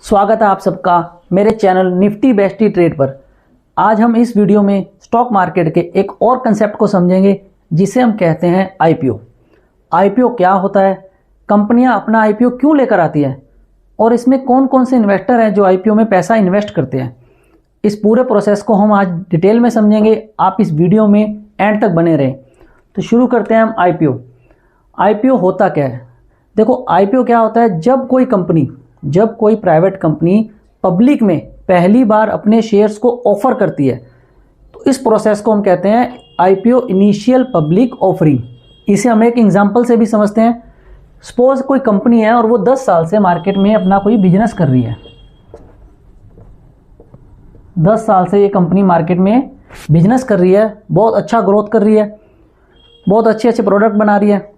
स्वागत है आप सबका मेरे चैनल निफ्टी बेस्टी ट्रेड पर। आज हम इस वीडियो में स्टॉक मार्केट के एक और कंसेप्ट को समझेंगे जिसे हम कहते हैं आईपीओ। आईपीओ क्या होता है, कंपनियां अपना आईपीओ क्यों लेकर आती है और इसमें कौन कौन से इन्वेस्टर हैं जो आईपीओ में पैसा इन्वेस्ट करते हैं। इस पूरे प्रोसेस को हम आज डिटेल में समझेंगे। आप इस वीडियो में एंड तक बने रहें। तो शुरू करते हैं हम आईपीओ। आईपीओ होता क्या है? देखो, आईपीओ क्या होता है, जब कोई प्राइवेट कंपनी पब्लिक में पहली बार अपने शेयर्स को ऑफर करती है तो इस प्रोसेस को हम कहते हैं आईपीओ, इनिशियल पब्लिक ऑफरिंग। इसे हम एक एग्जांपल से भी समझते हैं। सपोज कोई कंपनी है और वो 10 साल से मार्केट में अपना कोई बिजनेस कर रही है। 10 साल से ये कंपनी मार्केट में बिजनेस कर रही है, बहुत अच्छा ग्रोथ कर रही है, बहुत अच्छे अच्छे प्रोडक्ट बना रही है।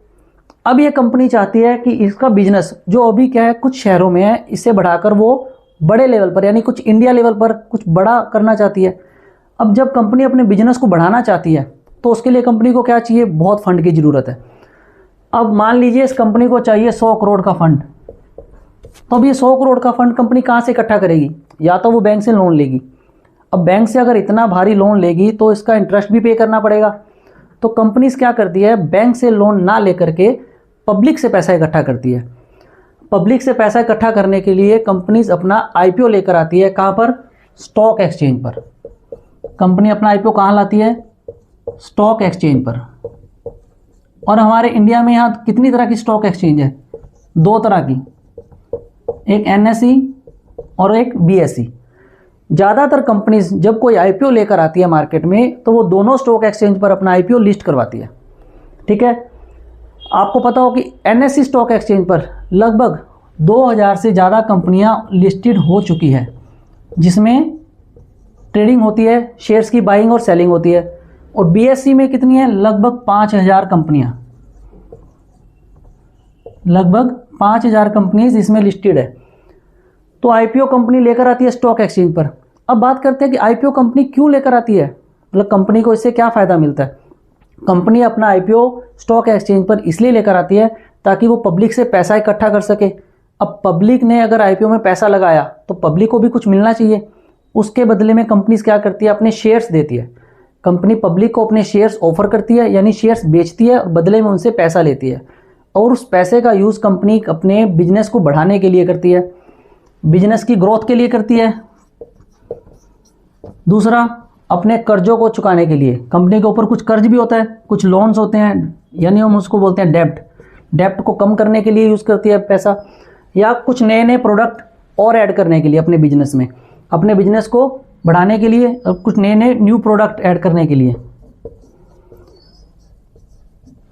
अब ये कंपनी चाहती है कि इसका बिजनेस जो अभी क्या है कुछ शहरों में है, इसे बढ़ाकर वो बड़े लेवल पर यानी कुछ इंडिया लेवल पर कुछ बड़ा करना चाहती है। अब जब कंपनी अपने बिजनेस को बढ़ाना चाहती है तो उसके लिए कंपनी को क्या चाहिए, बहुत फंड की ज़रूरत है। अब मान लीजिए इस कंपनी को चाहिए 100 करोड़ का फंड। तो अब ये 100 करोड़ का फंड कंपनी कहाँ से इकट्ठा करेगी? या तो वो बैंक से लोन लेगी। अब बैंक से अगर इतना भारी लोन लेगी तो इसका इंटरेस्ट भी पे करना पड़ेगा। तो कंपनीज क्या करती है, बैंक से लोन ना लेकर के पब्लिक से पैसा इकट्ठा करती है। पब्लिक से पैसा इकट्ठा करने के लिए कंपनीज अपना आईपीओ लेकर आती है। कहाँ पर? स्टॉक एक्सचेंज पर। कंपनी अपना आईपीओ कहाँ लाती है? स्टॉक एक्सचेंज पर। और हमारे इंडिया में यहाँ कितनी तरह की स्टॉक एक्सचेंज है? 2 तरह की, एक एनएसई और एक बीएसई। ज़्यादातर कंपनीज जब कोई आईपीओ लेकर आती है मार्केट में तो वो दोनों स्टॉक एक्सचेंज पर अपना आईपीओ लिस्ट करवाती है। ठीक है, आपको पता हो कि एनएसई स्टॉक एक्सचेंज पर लगभग 2000 से ज़्यादा कंपनियां लिस्टेड हो चुकी है, जिसमें ट्रेडिंग होती है, शेयर्स की बाइंग और सेलिंग होती है। और बीएसई में कितनी है? लगभग 5000 कंपनियां, लगभग 5000 कंपनीज इसमें लिस्टेड है। तो आईपीओ कंपनी लेकर आती है स्टॉक एक्सचेंज पर। अब बात करते हैं कि आईपीओ कंपनी क्यों लेकर आती है, मतलब कंपनी को इससे क्या फ़ायदा मिलता है। कंपनी अपना आईपीओ स्टॉक एक्सचेंज पर इसलिए लेकर आती है ताकि वो पब्लिक से पैसा इकट्ठा कर सके। अब पब्लिक ने अगर आईपीओ में पैसा लगाया तो पब्लिक को भी कुछ मिलना चाहिए। उसके बदले में कंपनीज क्या करती है, अपने शेयर्स देती है। कंपनी पब्लिक को अपने शेयर्स ऑफर करती है, यानी शेयर्स बेचती है और बदले में उनसे पैसा लेती है। और उस पैसे का यूज़ कंपनी अपने बिजनेस को बढ़ाने के लिए करती है, बिजनेस की ग्रोथ के लिए करती है। दूसरा, अपने कर्जों को चुकाने के लिए। कंपनी के ऊपर कुछ कर्ज भी होता है, कुछ लोन्स होते हैं, यानी हम उसको बोलते हैं डेब्ट। डेब्ट को कम करने के लिए यूज़ करती है पैसा, या कुछ नए नए प्रोडक्ट और ऐड करने के लिए अपने बिजनेस में, अपने बिजनेस को बढ़ाने के लिए, कुछ नए नए न्यू प्रोडक्ट ऐड करने के लिए।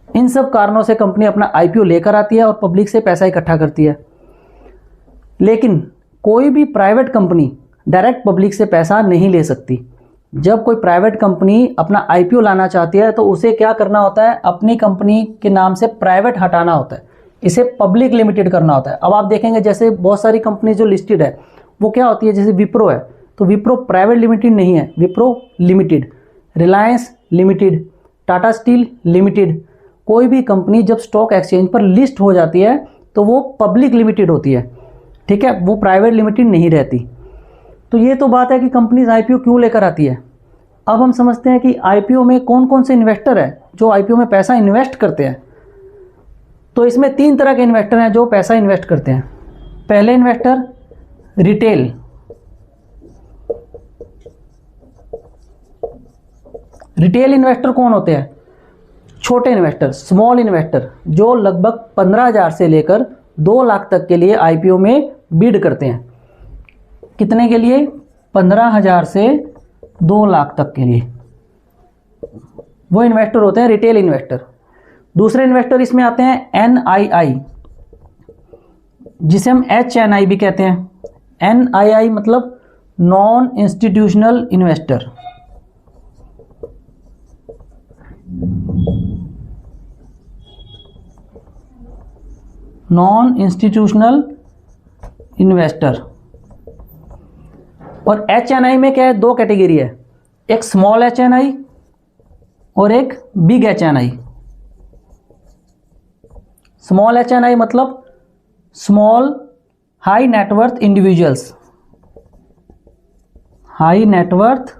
इन सब कारणों से कंपनी अपना आईपीओ लेकर आती है और पब्लिक से पैसा इकट्ठा करती है। लेकिन कोई भी प्राइवेट कंपनी डायरेक्ट पब्लिक से पैसा नहीं ले सकती। जब कोई प्राइवेट कंपनी अपना आईपीओ लाना चाहती है तो उसे क्या करना होता है, अपनी कंपनी के नाम से प्राइवेट हटाना होता है, इसे पब्लिक लिमिटेड करना होता है। अब आप देखेंगे जैसे बहुत सारी कंपनी जो लिस्टेड है वो क्या होती है, जैसे विप्रो है तो विप्रो प्राइवेट लिमिटेड नहीं है, Wipro limited, Reliance limited, Tata steel limited. कोई भी कंपनी जब स्टॉक एक्सचेंज पर लिस्ट हो जाती है तो वो पब्लिक लिमिटेड होती है। ठीक है, वो प्राइवेट लिमिटेड नहीं रहती। तो ये तो बात है कि कंपनीज आईपीओ क्यों लेकर आती है। अब हम समझते हैं कि आईपीओ में कौन कौन से इन्वेस्टर हैं जो आईपीओ में पैसा इन्वेस्ट करते हैं। तो इसमें 3 तरह के इन्वेस्टर हैं जो पैसा इन्वेस्ट करते हैं। पहले इन्वेस्टर रिटेल। रिटेल इन्वेस्टर कौन होते हैं? छोटे इन्वेस्टर, स्मॉल इन्वेस्टर, जो लगभग 15,000 से लेकर 2 लाख तक के लिए आईपीओ में बिड करते हैं। कितने के लिए? 15,000 से 2 लाख तक के लिए वो इन्वेस्टर होते हैं, रिटेल इन्वेस्टर। दूसरे इन्वेस्टर इसमें आते हैं एनआईआई, जिसे हम एचएनआई भी कहते हैं। एनआईआई मतलब non institutional investor. Non institutional investor. और एचएनआई में क्या है, 2 कैटेगरी है, एक स्मॉल एचएनआई और एक बिग एचएनआई। स्मॉल एचएनआई मतलब small high net worth individuals, high net worth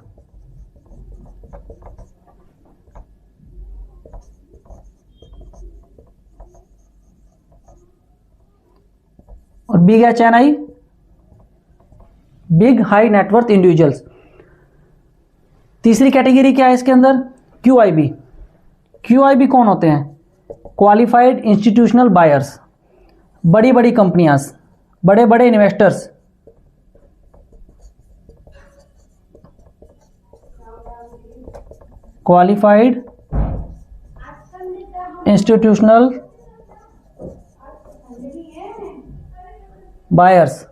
और big HNI, big high net worth individuals. तीसरी कैटेगरी क्या है इसके अंदर? QIB। QIB कौन होते हैं? क्वालिफाइड इंस्टीट्यूशनल बायर्स, बड़ी बड़ी कंपनियां, बड़े बड़े investors, qualified institutional buyers.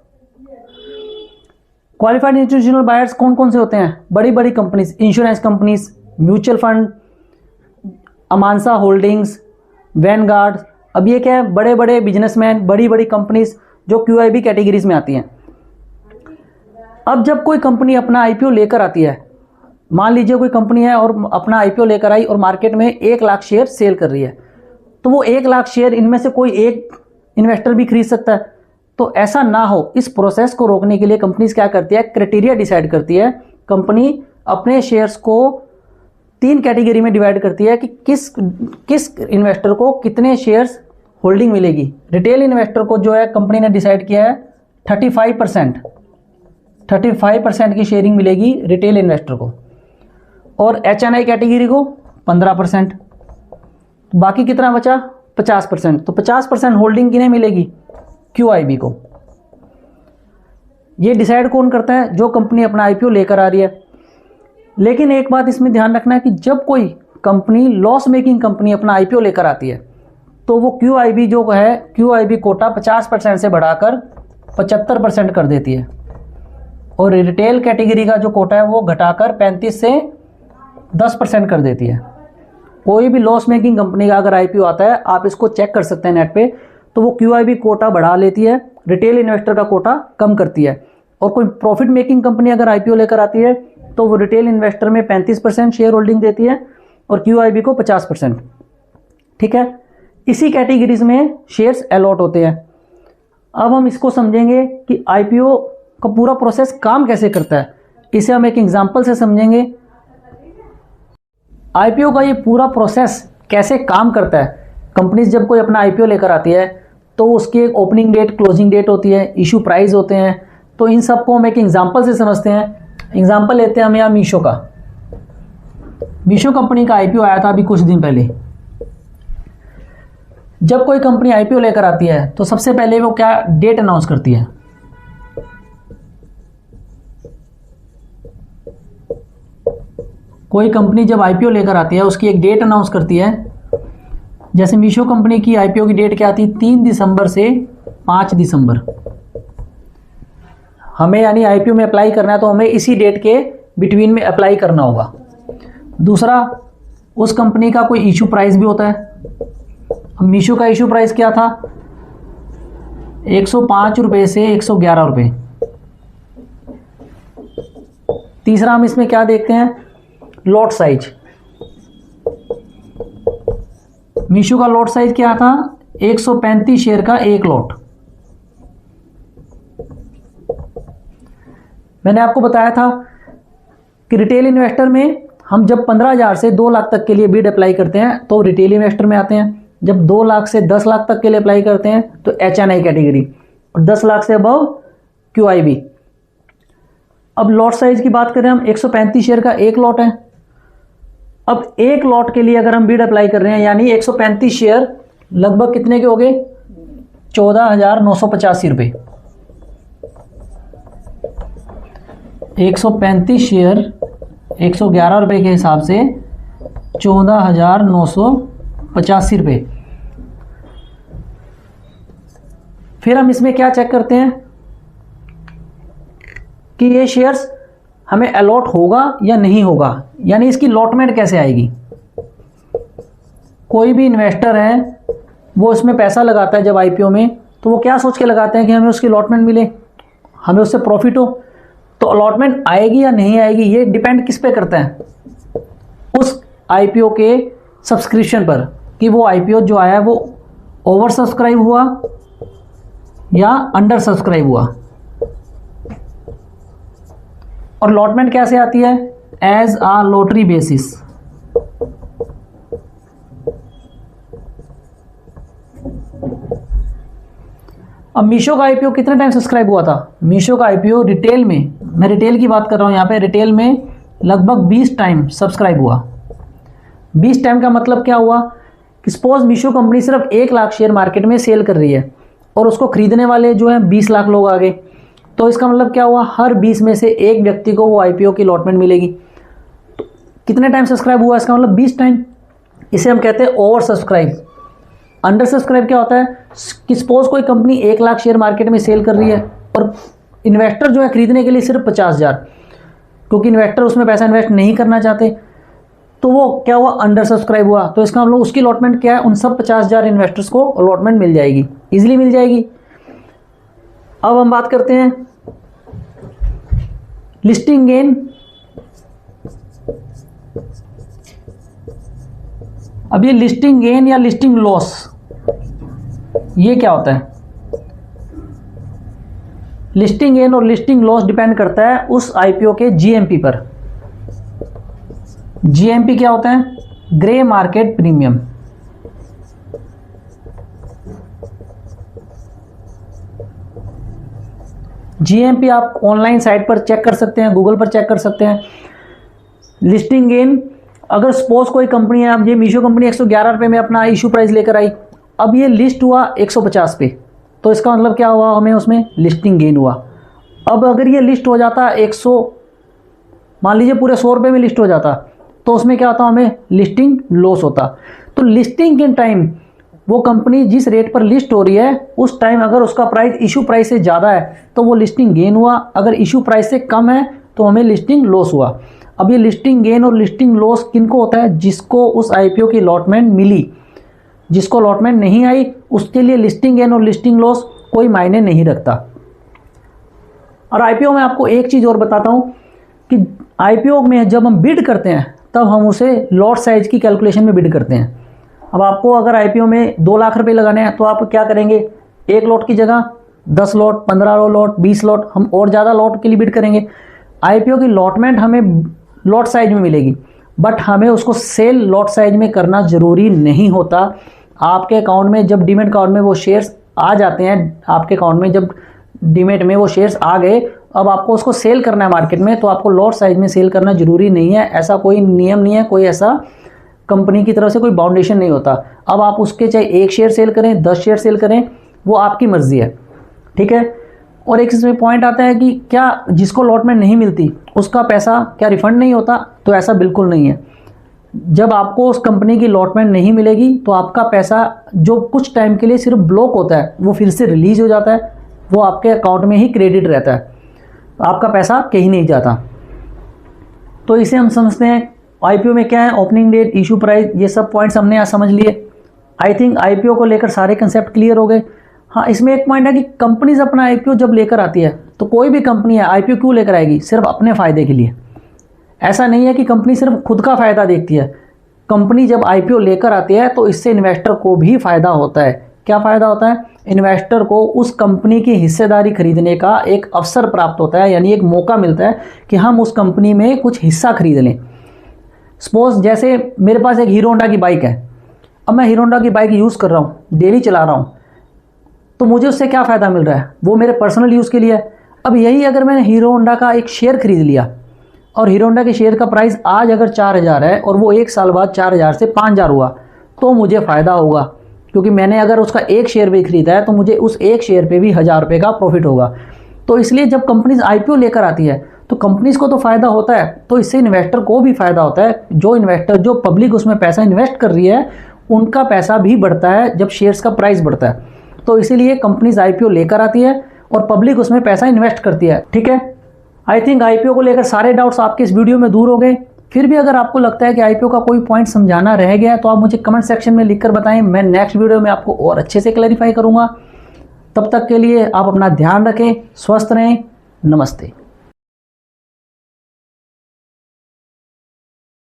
Qualified institutional buyers कौन कौन से होते हैं? बड़ी बड़ी companies, insurance companies, mutual fund, Amansa Holdings, Vanguard. अब ये क्या है? बड़े बड़े बिजनेसमैन, बड़ी बड़ी कंपनीज जो QIB कैटेगरीज में आती हैं। अब जब कोई कंपनी अपना IPO लेकर आती है, मान लीजिए कोई कंपनी है और अपना IPO लेकर आई और मार्केट में 1 लाख शेयर सेल कर रही है, तो वो 1 लाख शेयर इनमें से कोई एक इन्वेस्टर भी खरीद सकता है। तो ऐसा ना हो, इस प्रोसेस को रोकने के लिए कंपनीज क्या करती है? क्राइटेरिया डिसाइड करती है। कंपनी अपने शेयर्स को 3 कैटेगरी में डिवाइड करती है कि किस इन्वेस्टर को कितने शेयर्स होल्डिंग मिलेगी। रिटेल इन्वेस्टर को जो है कंपनी ने डिसाइड किया है 35% की शेयरिंग मिलेगी रिटेल इन्वेस्टर को, और HNI कैटेगरी को 15%। बाकी कितना बचा? 50%। तो 50% होल्डिंग किन्हें मिलेगी? QIB को। ये डिसाइड कौन करता है? जो कंपनी अपना IPO लेकर आ रही है। लेकिन एक बात इसमें ध्यान रखना है कि जब कोई कंपनी लॉस मेकिंग कंपनी अपना IPO लेकर आती है, तो वो QIB जो है, QIB कोटा 50% से बढ़ाकर 75% कर देती है, और रिटेल कैटेगरी का जो कोटा है वो घटाकर 35 से 10% कर देती है। कोई भी लॉस मेकिंग कंपनी का अगर IPO आता है, आप इसको चेक कर सकते हैं नेट पे, तो वो QIB कोटा बढ़ा लेती है, रिटेल इन्वेस्टर का कोटा कम करती है। और कोई प्रॉफिट मेकिंग कंपनी अगर IPO लेकर आती है, तो वो रिटेल इन्वेस्टर में 35% शेयर होल्डिंग देती है और QIB को 50%। ठीक है, इसी कैटेगरीज में शेयर्स अलॉट होते हैं। अब हम इसको समझेंगे कि IPO का पूरा प्रोसेस काम कैसे करता है। इसे हम एक एग्जांपल से समझेंगे। IPO का ये पूरा प्रोसेस कैसे काम करता है। कंपनीज जब कोई अपना IPO लेकर आती है, तो उसकी एक ओपनिंग डेट, क्लोजिंग डेट होती है, इशू प्राइस होते हैं। तो इन सबको हम एक एग्जांपल से समझते हैं। एग्जांपल लेते हैं हम यहाँ मीशो का। मीशो कंपनी का IPO आया था अभी कुछ दिन पहले। जब कोई कंपनी IPO लेकर आती है, तो सबसे पहले वो क्या डेट अनाउंस करती है? कोई कंपनी जब IPO लेकर आती है, उसकी एक डेट अनाउंस करती है। जैसे मीशो कंपनी की IPO की डेट क्या थी? 3 दिसंबर से 5 दिसंबर। हमें यानी IPO में अप्लाई करना है, तो हमें इसी डेट के बिटवीन में अप्लाई करना होगा। दूसरा, उस कंपनी का कोई इशू प्राइस भी होता है। मीशो का इशू प्राइस क्या था? 105 रुपये से 111 रुपये। तीसरा, हम इसमें क्या देखते हैं? Lot size. मीशो का लॉट साइज क्या था? 135 शेयर का एक लॉट। मैंने आपको बताया था कि रिटेल इन्वेस्टर में हम जब 15,000 से 2 लाख तक के लिए बिड अप्लाई करते हैं, तो रिटेल इन्वेस्टर में आते हैं। जब 2 लाख से 10 लाख तक के लिए अप्लाई करते हैं, तो HNI कैटेगरी, और 10 लाख से अबव QIB। अब लॉट साइज की बात करें हम, 135 शेयर का एक लॉट है। अब एक लॉट के लिए अगर हम बिड अप्लाई कर रहे हैं, यानी 135 शेयर लगभग कितने के हो गए? 14,985 रुपये। 135 शेयर 111 रुपये के हिसाब से 14,985 रुपये। फिर हम इसमें क्या चेक करते हैं कि ये शेयर्स हमें अलॉट होगा या नहीं होगा, यानी इसकी लॉटमेंट कैसे आएगी। कोई भी इन्वेस्टर है, वो इसमें पैसा लगाता है जब IPO में, तो वो क्या सोच के लगाते हैं कि हमें उसकी अलॉटमेंट मिले, हमें उससे प्रॉफिट हो। तो अलॉटमेंट आएगी या नहीं आएगी, ये डिपेंड किस पे करता है? उस IPO के सब्सक्रिप्शन पर, कि वो IPO जो आया है वो ओवर सब्सक्राइब हुआ या अंडर सब्सक्राइब हुआ। और लॉटमेंट कैसे आती है? एज आ लॉटरी बेसिस। अब मीशो का आईपीओ कितने टाइम सब्सक्राइब हुआ था? मीशो का आईपीओ रिटेल में, मैं रिटेल की बात कर रहा हूं यहाँ पे, रिटेल में लगभग 20 टाइम सब्सक्राइब हुआ। 20 टाइम का मतलब क्या हुआ कि सपोज मीशो कंपनी सिर्फ 1 लाख शेयर मार्केट में सेल कर रही है और उसको खरीदने वाले जो हैं 20 लाख लोग आ गए, तो इसका मतलब क्या हुआ? हर 20 में से एक व्यक्ति को वो आईपीओ की अलॉटमेंट मिलेगी। तो कितने टाइम सब्सक्राइब हुआ? इसका मतलब 20 टाइम। इसे हम कहते हैं ओवर सब्सक्राइब। अंडर सब्सक्राइब क्या होता है कि सपोज कोई कंपनी 1 लाख शेयर मार्केट में सेल कर रही है और इन्वेस्टर जो है खरीदने के लिए सिर्फ 50,000, क्योंकि इन्वेस्टर उसमें पैसा इन्वेस्ट नहीं करना चाहते, तो वो क्या हुआ? अंडर सब्सक्राइब हुआ। तो इसका मतलब उसकी अलॉटमेंट क्या है? उन सब 50,000 इन्वेस्टर्स को अलॉटमेंट मिल जाएगी, इजीली मिल जाएगी। अब हम बात करते हैं लिस्टिंग गेन। अब ये लिस्टिंग गेन या लिस्टिंग लॉस, ये क्या होता है? लिस्टिंग गेन और लिस्टिंग लॉस डिपेंड करता है उस आईपीओ के जीएमपी पर। जीएमपी क्या होता है? Grey market premium. जीएमपी आप ऑनलाइन साइट पर चेक कर सकते हैं, गूगल पर चेक कर सकते हैं। लिस्टिंग गेन, अगर सपोज कोई कंपनी है, अब ये मीशो कंपनी 111 रुपये में अपना इशू प्राइस लेकर आई, अब ये लिस्ट हुआ 150 पे, तो इसका मतलब क्या हुआ? हमें उसमें लिस्टिंग गेन हुआ। अब अगर ये लिस्ट हो जाता 100, मान लीजिए पूरे 100 रुपये में लिस्ट हो जाता, तो उसमें क्या होता? हमें लिस्टिंग लॉस होता। तो लिस्टिंग के टाइम वो कंपनी जिस रेट पर लिस्ट हो रही है उस टाइम अगर उसका प्राइस इशू प्राइस से ज़्यादा है तो वो लिस्टिंग गेन हुआ, अगर इशू प्राइस से कम है तो हमें लिस्टिंग लॉस हुआ। अब ये लिस्टिंग गेन और लिस्टिंग लॉस किनको होता है? जिसको उस आईपीओ की अलॉटमेंट मिली। जिसको अलॉटमेंट नहीं आई उसके लिए लिस्टिंग गेन और लिस्टिंग लॉस कोई मायने नहीं रखता। और आईपीओ में आपको एक चीज़ और बताता हूँ कि आईपीओ में जब हम बिड करते हैं तब हम उसे लॉट साइज की कैलकुलेशन में बिड करते हैं। अब आपको अगर आईपीओ में 2 लाख रुपए लगाने हैं तो आप क्या करेंगे? 1 लॉट की जगह 10 लॉट, 15 लॉट, 20 लॉट, हम और ज़्यादा लॉट के लिए बिड करेंगे। आईपीओ की लॉटमेंट हमें लॉट साइज में मिलेगी, बट हमें उसको सेल लॉट साइज में करना ज़रूरी नहीं होता। आपके अकाउंट में जब डीमेट अकाउंट में वो शेयर्स आ जाते हैं, आपके अकाउंट में जब डीमेट में वो शेयर्स आ गए, अब आपको उसको सेल करना है मार्केट में, तो आपको लॉट साइज में सेल करना ज़रूरी नहीं है। ऐसा कोई नियम नहीं है, कोई ऐसा कंपनी की तरफ से कोई बाउंडेशन नहीं होता। अब आप उसके चाहे 1 शेयर सेल करें, 10 शेयर सेल करें, वो आपकी मर्जी है, ठीक है। और एक इसमें पॉइंट आता है कि क्या जिसको अलॉटमेंट नहीं मिलती उसका पैसा क्या रिफंड नहीं होता? तो ऐसा बिल्कुल नहीं है। जब आपको उस कंपनी की अलॉटमेंट नहीं मिलेगी तो आपका पैसा जो कुछ टाइम के लिए सिर्फ ब्लॉक होता है वो फिर से रिलीज हो जाता है, वो आपके अकाउंट में ही क्रेडिट रहता है, आपका पैसा कहीं नहीं जाता। तो इसे हम समझते हैं आईपीओ में क्या है, ओपनिंग डेट, इशू प्राइस, ये सब पॉइंट्स हमने आज समझ लिए। आई थिंक आईपीओ को लेकर सारे कंसेप्ट क्लियर हो गए। हाँ, इसमें एक पॉइंट है कि कंपनीज अपना आईपीओ जब लेकर आती है तो कोई भी कंपनी है आईपीओ क्यों लेकर आएगी? सिर्फ अपने फ़ायदे के लिए। ऐसा नहीं है कि कंपनी सिर्फ खुद का फ़ायदा देखती है। कंपनी जब आईपीओ लेकर आती है तो इससे इन्वेस्टर को भी फ़ायदा होता है। क्या फ़ायदा होता है? इन्वेस्टर को उस कंपनी की हिस्सेदारी खरीदने का एक अवसर प्राप्त होता है, यानी एक मौका मिलता है कि हम उस कंपनी में कुछ हिस्सा खरीद लें। सपोज जैसे मेरे पास एक हीरो होंडा की बाइक है, अब मैं हीरो होंडा की बाइक यूज़ कर रहा हूँ, डेली चला रहा हूँ, तो मुझे उससे क्या फ़ायदा मिल रहा है? वो मेरे पर्सनल यूज़ के लिए है। अब यही अगर मैंने हीरो होंडा का एक शेयर खरीद लिया और हीरो होंडा के शेयर का प्राइस आज अगर 4,000 है और वो 1 साल बाद 4,000 से 5,000 हुआ तो मुझे फ़ायदा होगा, क्योंकि मैंने अगर उसका 1 शेयर भी खरीदा है तो मुझे उस 1 शेयर पे भी 1,000 रुपये का प्रॉफिट होगा। तो इसलिए जब कंपनीज आईपीओ लेकर आती है तो कंपनीज को तो फ़ायदा होता है, तो इससे इन्वेस्टर को भी फ़ायदा होता है। जो इन्वेस्टर, जो पब्लिक उसमें पैसा इन्वेस्ट कर रही है, उनका पैसा भी बढ़ता है जब शेयर्स का प्राइस बढ़ता है। तो इसीलिए कंपनीज आईपीओ लेकर आती है और पब्लिक उसमें पैसा इन्वेस्ट करती है, ठीक है। आई थिंक आईपीओ को लेकर सारे डाउट्स आपके इस वीडियो में दूर हो गए। फिर भी अगर आपको लगता है कि आईपीओ का कोई पॉइंट समझाना रह गया है तो आप मुझे कमेंट सेक्शन में लिखकर बताएं, मैं नेक्स्ट वीडियो में आपको और अच्छे से क्लैरिफाई करूंगा। तब तक के लिए आप अपना ध्यान रखें, स्वस्थ रहें, नमस्ते।